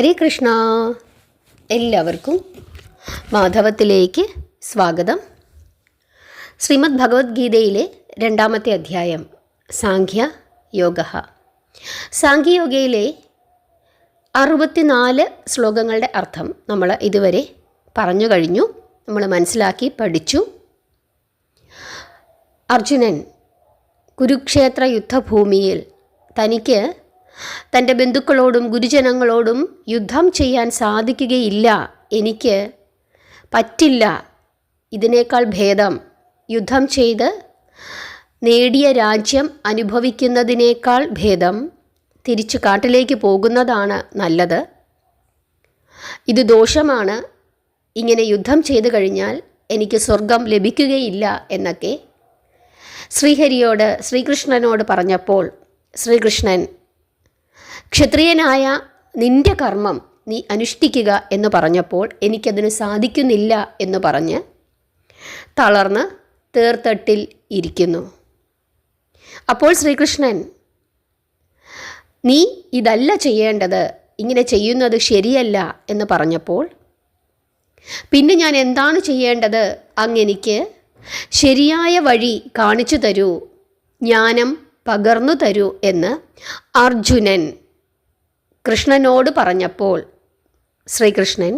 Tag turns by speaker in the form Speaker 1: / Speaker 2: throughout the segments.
Speaker 1: ഹരേ കൃഷ്ണ. എല്ലാവർക്കും മാധവത്തിലേക്ക് സ്വാഗതം. ശ്രീമദ് ഭഗവത്ഗീതയിലെ 2-ാമത്തെ അധ്യായം സാഖ്യ യോഗ. സാഖ്യയോഗയിലെ 64 ശ്ലോകങ്ങളുടെ അർത്ഥം നമ്മൾ ഇതുവരെ പറഞ്ഞു കഴിഞ്ഞു, നമ്മൾ മനസ്സിലാക്കി പഠിച്ചു. അർജുനൻ കുരുക്ഷേത്ര യുദ്ധഭൂമിയിൽ തനിക്ക് തൻ്റെ ബന്ധുക്കളോടും ഗുരുജനങ്ങളോടും യുദ്ധം ചെയ്യാൻ സാധിക്കുകയില്ല, എനിക്ക് പറ്റില്ല, ഇതിനേക്കാൾ ഭേദം യുദ്ധം ചെയ്ത് നേടിയ രാജ്യം അനുഭവിക്കുന്നതിനേക്കാൾ ഭേദം തിരിച്ചു കാട്ടിലേക്ക് പോകുന്നതാണ് നല്ലത്, ഇത് ദോഷമാണ്, ഇങ്ങനെ യുദ്ധം ചെയ്തു കഴിഞ്ഞാൽ എനിക്ക് സ്വർഗം ലഭിക്കുകയില്ല എന്നൊക്കെ ശ്രീകൃഷ്ണനോട് പറഞ്ഞപ്പോൾ ശ്രീകൃഷ്ണൻ ക്ഷത്രിയനായ നിന്റെ കർമ്മം നീ അനുഷ്ഠിക്കുക എന്ന് പറഞ്ഞപ്പോൾ എനിക്കതിന് സാധിക്കുന്നില്ല എന്ന് പറഞ്ഞ് തളർന്ന് തേർത്തട്ടിൽ ഇരിക്കുന്നു. അപ്പോൾ ശ്രീകൃഷ്ണൻ നീ ഇതല്ല ചെയ്യേണ്ടത്, ഇങ്ങനെ ചെയ്യുന്നത് ശരിയല്ല എന്ന് പറഞ്ഞപ്പോൾ പിന്നെ ഞാൻ എന്താണ് ചെയ്യേണ്ടത്, അങ്ങെനിക്ക് ശരിയായ വഴി കാണിച്ചു തരൂ, ജ്ഞാനം പകർന്നു തരൂ എന്ന് അർജുനൻ കൃഷ്ണനോട് പറഞ്ഞപ്പോൾ ശ്രീകൃഷ്ണൻ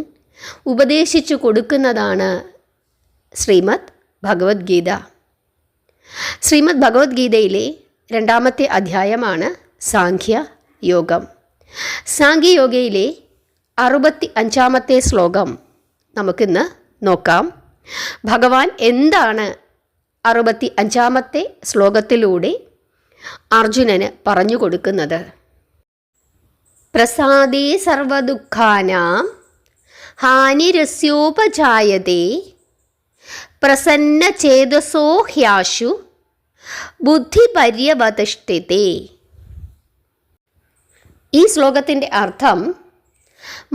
Speaker 1: ഉപദേശിച്ചു കൊടുക്കുന്നതാണ് ശ്രീമദ് ഭഗവത്ഗീത. ശ്രീമദ് ഭഗവത്ഗീതയിലെ 2-ാമത്തെ അധ്യായമാണ് സാഖ്യ യോഗം. സാഖ്യയോഗയിലെ 65-ാമത്തെ ശ്ലോകം നമുക്കിന്ന് നോക്കാം. ഭഗവാൻ എന്താണ് 65-ാമത്തെ ശ്ലോകത്തിലൂടെ അർജുനന് പറഞ്ഞു കൊടുക്കുന്നത്? പ്രസാദേ സർവദുഃഖാനാം ഹാനിരസ്യോപജായതേ പ്രസന്നചേതസോ ഹ്യാശു ബുദ്ധിപര്യവതിഷ്ഠിതേ. ഈ ശ്ലോകത്തിൻ്റെ അർത്ഥം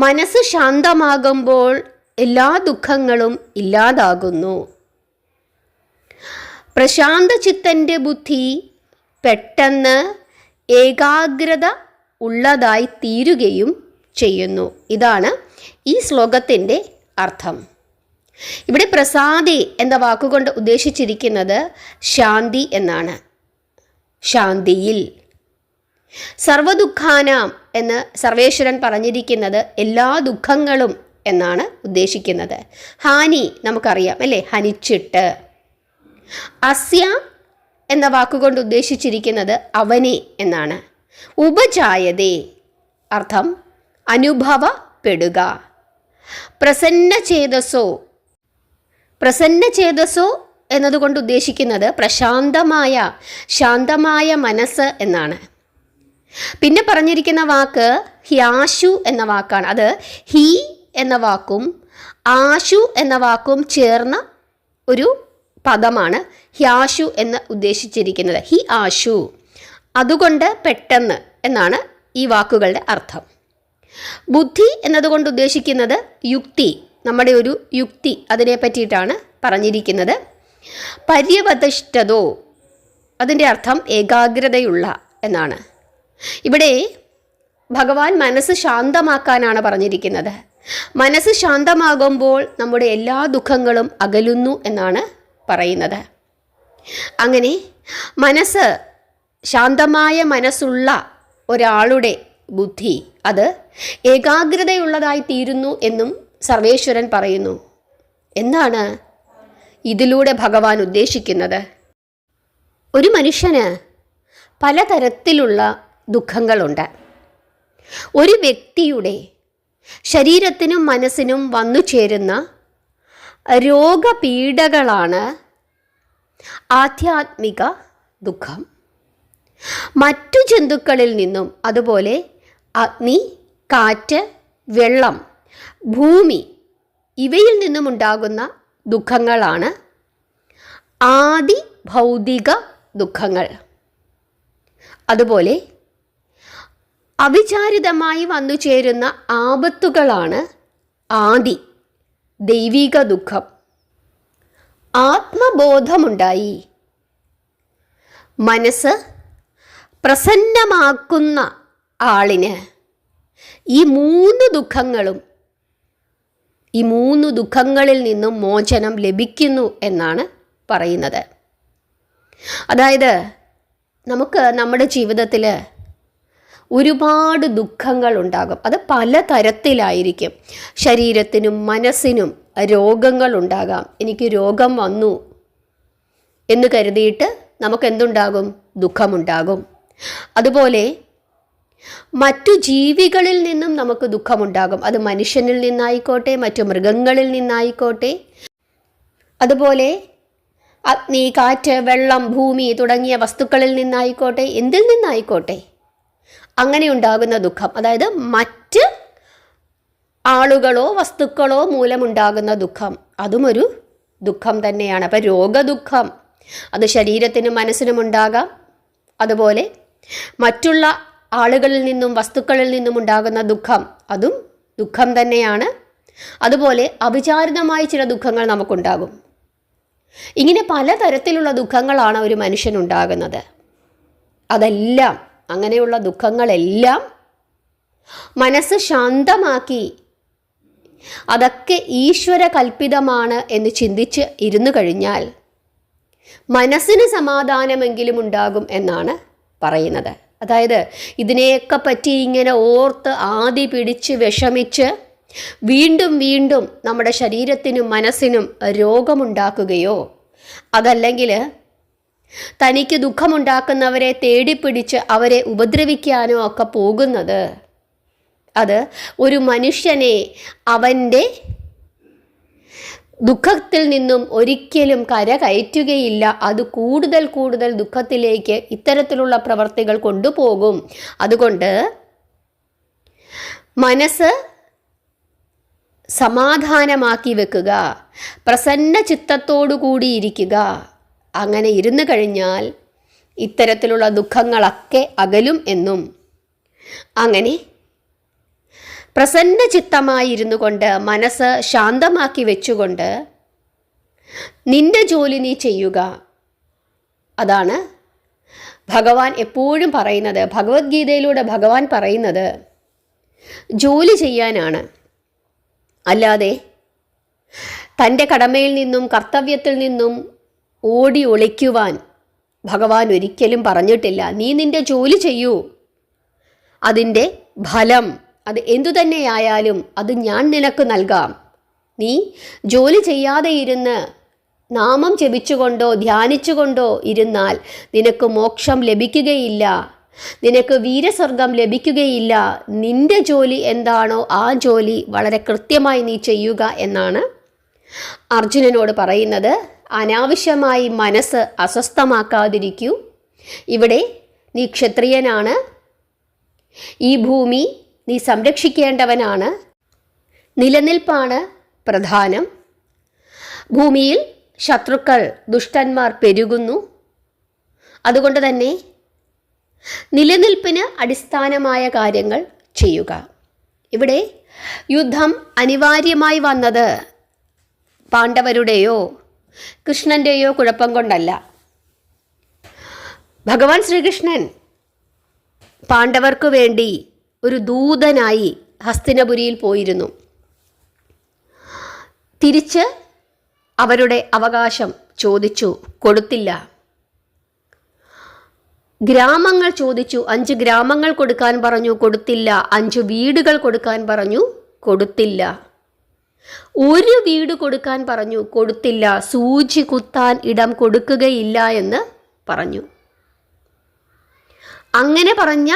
Speaker 1: മനസ്സ് ശാന്തമാകുമ്പോൾ എല്ലാ ദുഃഖങ്ങളും ഇല്ലാതാകുന്നു, പ്രശാന്തചിത്തൻ്റെ ബുദ്ധി പെട്ടെന്ന് ഏകാഗ്രത ഉള്ളതായി തീരുകയും ചെയ്യുന്നു. ഇതാണ് ഈ ശ്ലോകത്തിൻ്റെ അർത്ഥം. ഇവിടെ പ്രസാദി എന്ന വാക്കുകൊണ്ട് ഉദ്ദേശിച്ചിരിക്കുന്നത് ശാന്തി എന്നാണ്. ശാന്തിയിൽ. സർവദുഃഖാനാം എന്ന് സർവേശ്വരൻ പറഞ്ഞിരിക്കുന്നത് എല്ലാ ദുഃഖങ്ങളും എന്നാണ് ഉദ്ദേശിക്കുന്നത്. ഹാനി നമുക്കറിയാം അല്ലേ, ഹനിച്ചിട്ട്. അസ്യ എന്ന വാക്കുകൊണ്ട് ഉദ്ദേശിച്ചിരിക്കുന്നത് അവനെ എന്നാണ്. ഉപജായതേ അർത്ഥം അനുഭവപ്പെടുക. പ്രസന്നചേതസോ എന്നതുകൊണ്ട് ഉദ്ദേശിക്കുന്നത് ശാന്തമായ മനസ്സ് എന്നാണ്. പിന്നെ പറഞ്ഞിരിക്കുന്ന വാക്ക് ഹ്യാശു എന്ന വാക്കാണ്. അത് ഹി എന്ന വാക്കും ആശു എന്ന വാക്കും ചേർന്ന ഒരു പദമാണ് ഹ്യാശു എന്ന് ഉദ്ദേശിച്ചിരിക്കുന്നത്. ഹി ആശു, അതുകൊണ്ട് പെട്ടെന്ന് എന്നാണ് ഈ വാക്കുകളുടെ അർത്ഥം. ബുദ്ധി എന്നതുകൊണ്ട് ഉദ്ദേശിക്കുന്നത് യുക്തി, നമ്മുടെ ഒരു യുക്തി, അതിനെ പറ്റിയിട്ടാണ് പറഞ്ഞിരിക്കുന്നത്. പര്യവതിഷ്ഠതോ, അതിൻ്റെ അർത്ഥം ഏകാഗ്രതയുള്ള എന്നാണ്. ഇവിടെ ഭഗവാൻ മനസ്സ് ശാന്തമാക്കാനാണ് പറഞ്ഞിരിക്കുന്നത്. മനസ്സ് ശാന്തമാകുമ്പോൾ നമ്മുടെ എല്ലാ ദുഃഖങ്ങളും അകലുന്നു എന്നാണ് പറയുന്നത്. അങ്ങനെ ശാന്തമായ മനസ്സുള്ള ഒരാളുടെ ബുദ്ധി അത് ഏകാഗ്രതയുള്ളതായി തീരുന്നു എന്നും സർവേശ്വരൻ പറയുന്നു. എന്താണ് ഇതിലൂടെ ഭഗവാൻ ഉദ്ദേശിക്കുന്നത്? ഒരു മനുഷ്യന് പലതരത്തിലുള്ള ദുഃഖങ്ങളുണ്ട്. ഒരു വ്യക്തിയുടെ ശരീരത്തിനും മനസ്സിനും വന്നു ചേരുന്ന രോഗപീഠകളാണ് ആധ്യാത്മിക ദുഃഖം. മറ്റു ജന്തുക്കളിൽ നിന്നും, അതുപോലെ അഗ്നി, കാറ്റ്, വെള്ളം, ഭൂമി ഇവയിൽ നിന്നുമുണ്ടാകുന്ന ദുഃഖങ്ങളാണ് ആദി ഭൗതിക ദുഃഖങ്ങൾ. അതുപോലെ അവിചാരിതമായി വന്നു ചേരുന്ന ആപത്തുകളാണ് ആദി ദൈവിക ദുഃഖം. ആത്മബോധമുണ്ടായി മനസ്സ് പ്രസന്നമാക്കുന്ന ആളിന് ഈ മൂന്ന് ദുഃഖങ്ങളിൽ നിന്നും മോചനം ലഭിക്കുന്നു എന്നാണ് പറയുന്നത്. അതായത് നമുക്ക് നമ്മുടെ ജീവിതത്തിൽ ഒരുപാട് ദുഃഖങ്ങൾ ഉണ്ടാകും. അത് പലതരത്തിലായിരിക്കും. ശരീരത്തിനും മനസ്സിനും രോഗങ്ങൾ ഉണ്ടാകാം. എനിക്ക് രോഗം വന്നു എന്ന് കരുതിയിട്ട് നമുക്കെന്തുണ്ടാകും? ദുഃഖമുണ്ടാകും. അതുപോലെ മറ്റു ജീവികളിൽ നിന്നും നമുക്ക് ദുഃഖമുണ്ടാകും. അത് മനുഷ്യനിൽ നിന്നായിക്കോട്ടെ, മറ്റു മൃഗങ്ങളിൽ നിന്നായിക്കോട്ടെ, അതുപോലെ അഗ്നി, കാറ്റ്, വെള്ളം, ഭൂമി തുടങ്ങിയ വസ്തുക്കളിൽ നിന്നായിക്കോട്ടെ, എന്തിൽ നിന്നായിക്കോട്ടെ അങ്ങനെ ഉണ്ടാകുന്ന ദുഃഖം, അതായത് മറ്റ് ആളുകളോ വസ്തുക്കളോ മൂലമുണ്ടാകുന്ന ദുഃഖം, അതും ഒരു ദുഃഖം തന്നെയാണ്. അപ്പം രോഗദുഃഖം അത് ശരീരത്തിനും മനസ്സിനും ഉണ്ടാകാം. അതുപോലെ മറ്റുള്ള ആളുകളിൽ നിന്നും വസ്തുക്കളിൽ നിന്നും ഉണ്ടാകുന്ന ദുഃഖം, അതും ദുഃഖം തന്നെയാണ്. അതുപോലെ അവിചാരിതമായ ചില ദുഃഖങ്ങൾ നമുക്കുണ്ടാകും. ഇങ്ങനെ പലതരത്തിലുള്ള ദുഃഖങ്ങളാണ് ഒരു മനുഷ്യനുണ്ടാകുന്നത്. അതെല്ലാം, അങ്ങനെയുള്ള ദുഃഖങ്ങളെല്ലാം മനസ്സ് ശാന്തമാക്കി അതൊക്കെ ഈശ്വര കൽപ്പിതമാണ് എന്ന് ചിന്തിച്ച് ഇരുന്നു കഴിഞ്ഞാൽ മനസ്സിന് സമാധാനമെങ്കിലും ഉണ്ടാകും എന്നാണ് പറയുന്നത്. അതായത് ഇതിനെയൊക്കെ പറ്റി ഇങ്ങനെ ഓർത്ത് ആദി പിടിച്ച് വിഷമിച്ച് വീണ്ടും വീണ്ടും നമ്മുടെ ശരീരത്തിനും മനസ്സിനും രോഗമുണ്ടാക്കുകയോ അതല്ലെങ്കിൽ തനിക്ക് ദുഃഖമുണ്ടാക്കുന്നവരെ തേടിപ്പിടിച്ച് അവരെ ഉപദ്രവിക്കാനോ ഒക്കെ പോകുന്നത്, അത് ഒരു മനുഷ്യനെ അവൻ്റെ ദുഃഖത്തിൽ നിന്നും ഒരിക്കലും കരകയറ്റുകയില്ല. അത് കൂടുതൽ കൂടുതൽ ദുഃഖത്തിലേക്ക് ഇത്തരത്തിലുള്ള പ്രവർത്തികൾ കൊണ്ടുപോകും. അതുകൊണ്ട് മനസ്സ് സമാധാനമാക്കി വെക്കുക, പ്രസന്ന ചിത്തത്തോടു കൂടി ഇരിക്കുക. അങ്ങനെ ഇരുന്നു കഴിഞ്ഞാൽ ഇത്തരത്തിലുള്ള ദുഃഖങ്ങളൊക്കെ അകലും എന്നും, അങ്ങനെ പ്രസന്ന ചിത്തമായിരുന്നു കൊണ്ട് മനസ്സ് ശാന്തമാക്കി വെച്ചുകൊണ്ട് നിന്റെ ജോലി നീ ചെയ്യുക. അതാണ് ഭഗവാൻ എപ്പോഴും പറയുന്നത്. ഭഗവത്ഗീതയിലൂടെ ഭഗവാൻ പറയുന്നത് ജോലി ചെയ്യാനാണ്. അല്ലാതെ തൻ്റെ കടമയിൽ നിന്നും കർത്തവ്യത്തിൽ നിന്നും ഓടി ഒളിക്കുവാൻ ഭഗവാൻ ഒരിക്കലും പറഞ്ഞിട്ടില്ല. നീ നിൻ്റെ ജോലി ചെയ്യൂ, അതിൻ്റെ ഫലം അത് എന്തുതന്നെയായാലും അത് ഞാൻ നിനക്ക് നൽകാം. നീ ജോലി ചെയ്യാതെ ഇരുന്ന് നാമം ജപിച്ചുകൊണ്ടോ ധ്യാനിച്ചുകൊണ്ടോ ഇരുന്നാൽ നിനക്ക് മോക്ഷം ലഭിക്കുകയില്ല, നിനക്ക് വീരസ്വർഗം ലഭിക്കുകയില്ല. നിന്റെ ജോലി എന്താണോ ആ ജോലി വളരെ കൃത്യമായി നീ ചെയ്യുക എന്നാണ് അർജുനനോട് പറയുന്നത്. അനാവശ്യമായി മനസ്സ് അസ്വസ്ഥമാക്കാതിരിക്കൂ. ഇവിടെ നീ ക്ഷത്രിയനാണ്, ഈ ഭൂമി നീ സംരക്ഷിക്കേണ്ടവനാണ്, നിലനിൽപ്പാണ് പ്രധാനം. ഭൂമിയിൽ ശത്രുക്കൾ, ദുഷ്ടന്മാർ പെരുകുന്നു. അതുകൊണ്ട് തന്നെ നിലനിൽപ്പിന് അടിസ്ഥാനമായ കാര്യങ്ങൾ ചെയ്യുക. ഇവിടെ യുദ്ധം അനിവാര്യമായി വന്നത് പാണ്ഡവരുടെയോ കൃഷ്ണൻ്റെയോ കുഴപ്പം കൊണ്ടല്ല. ഭഗവാൻ ശ്രീകൃഷ്ണൻ പാണ്ഡവർക്ക് വേണ്ടി ഒരു ദൂതനായി ഹസ്തിനപുരിയിൽ പോയിരുന്നു. തിരിച്ച് അവരുടെ അവകാശം ചോദിച്ചു, കൊടുത്തില്ല. ഗ്രാമങ്ങൾ ചോദിച്ചു, 5 ഗ്രാമങ്ങൾ കൊടുക്കാൻ പറഞ്ഞു, കൊടുത്തില്ല. 5 വീടുകൾ കൊടുക്കാൻ പറഞ്ഞു, കൊടുത്തില്ല. 1 വീട് കൊടുക്കാൻ പറഞ്ഞു, കൊടുത്തില്ല. സൂചി കുത്താൻ ഇടം കൊടുക്കുകയില്ല എന്ന് പറഞ്ഞു. അങ്ങനെ പറഞ്ഞ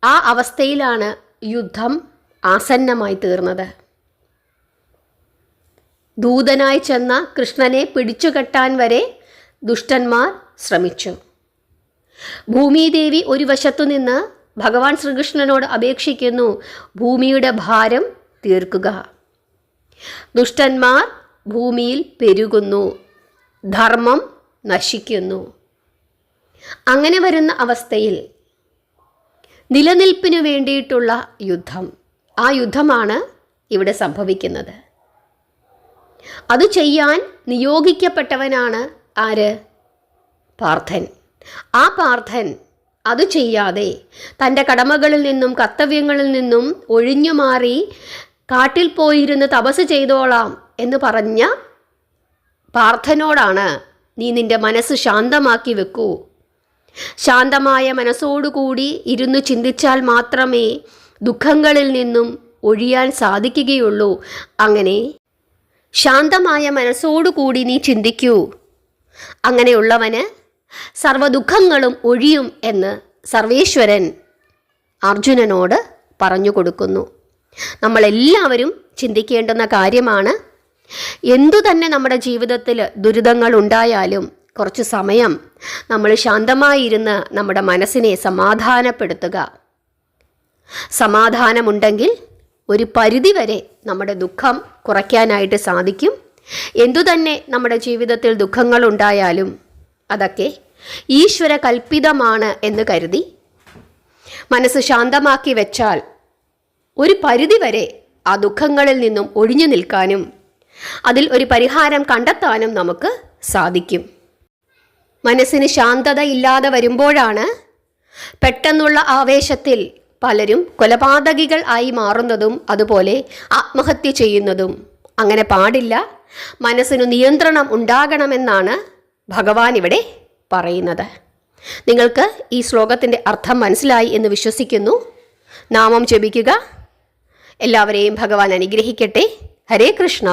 Speaker 1: ആ അവസ്ഥയിലാണ് യുദ്ധം ആസന്നമായി തീർന്നത്. ദൂതനായി ചെന്ന കൃഷ്ണനെ പിടിച്ചുകെട്ടാൻ വരെ ദുഷ്ടന്മാർ ശ്രമിച്ചു. ഭൂമിദേവി ഒരു വശത്തുനിന്ന് ഭഗവാൻ ശ്രീകൃഷ്ണനോട് അപേക്ഷിക്കുന്നു, ഭൂമിയുടെ ഭാരം തീർക്കുക. ദുഷ്ടന്മാർ ഭൂമിയിൽ പെരുകുന്നു, ധർമ്മം നശിക്കുന്നു. അങ്ങനെ വരുന്ന അവസ്ഥയിൽ നിലനിൽപ്പിനു വേണ്ടിയിട്ടുള്ള യുദ്ധം, ആ യുദ്ധമാണ് ഇവിടെ സംഭവിക്കുന്നത്. അത് ചെയ്യാൻ നിയോഗിക്കപ്പെട്ടവനാണ് ആര്? പാർത്ഥൻ. ആ പാർത്ഥൻ അത് ചെയ്യാതെ തൻ്റെ കടമകളിൽ നിന്നും കർത്തവ്യങ്ങളിൽ നിന്നും ഒഴിഞ്ഞു മാറി കാട്ടിൽ പോയിരുന്ന് തപസ് ചെയ്തോളാം എന്ന് പറഞ്ഞ പാർത്ഥനോടാണ് നീ നിൻ്റെ മനസ്സ് ശാന്തമാക്കി വെക്കൂ. ശാന്തമായ മനസ്സോടുകൂടി ഇരുന്ന് ചിന്തിച്ചാൽ മാത്രമേ ദുഃഖങ്ങളിൽ നിന്നും ഒഴിയാൻ സാധിക്കുകയുള്ളൂ. അങ്ങനെ ശാന്തമായ മനസ്സോടുകൂടി നീ ചിന്തിക്കൂ. അങ്ങനെയുള്ളവന് സർവ്വദുഃഖങ്ങളും ഒഴിയും എന്ന് സർവേശ്വരൻ അർജുനനോട് പറഞ്ഞു കൊടുക്കുന്നു. നമ്മളെല്ലാവരും ചിന്തിക്കേണ്ടുന്ന കാര്യമാണ്. എന്തു തന്നെ നമ്മുടെ ജീവിതത്തിൽ ദുരിതങ്ങൾ ഉണ്ടായാലും കുറച്ച് സമയം നമ്മൾ ശാന്തമായിരുന്ന് നമ്മുടെ മനസ്സിനെ സമാധാനപ്പെടുത്തുക. സമാധാനമുണ്ടെങ്കിൽ ഒരു പരിധിവരെ നമ്മുടെ ദുഃഖം കുറയ്ക്കാനായിട്ട് സാധിക്കും. എന്തുതന്നെ നമ്മുടെ ജീവിതത്തിൽ ദുഃഖങ്ങൾ ഉണ്ടായാലും അതൊക്കെ ഈശ്വര കൽപ്പിതമാണ് എന്ന് കരുതി മനസ്സ് ശാന്തമാക്കി വെച്ചാൽ ഒരു പരിധിവരെ ആ ദുഃഖങ്ങളിൽ നിന്നും ഒഴിഞ്ഞു നിൽക്കാനും അതിൽ ഒരു പരിഹാരം കണ്ടെത്താനും നമുക്ക് സാധിക്കും. മനസ്സിന് ശാന്തത ഇല്ലാതെ വരുമ്പോഴാണ് പെട്ടെന്നുള്ള ആവേശത്തിൽ പലരും കൊലപാതകികൾ ആയി മാറുന്നതും അതുപോലെ ആത്മഹത്യ ചെയ്യുന്നതും. അങ്ങനെ പാടില്ല. മനസ്സിന് നിയന്ത്രണം ഉണ്ടാകണമെന്നാണ് ഭഗവാൻ ഇവിടെ പറയുന്നത്. നിങ്ങൾക്ക് ഈ ശ്ലോകത്തിൻ്റെ അർത്ഥം മനസ്സിലായി എന്ന് വിശ്വസിക്കുന്നു. നാമം ജപിക്കുക. എല്ലാവരെയും ഭഗവാൻ അനുഗ്രഹിക്കട്ടെ. ഹരേ കൃഷ്ണ.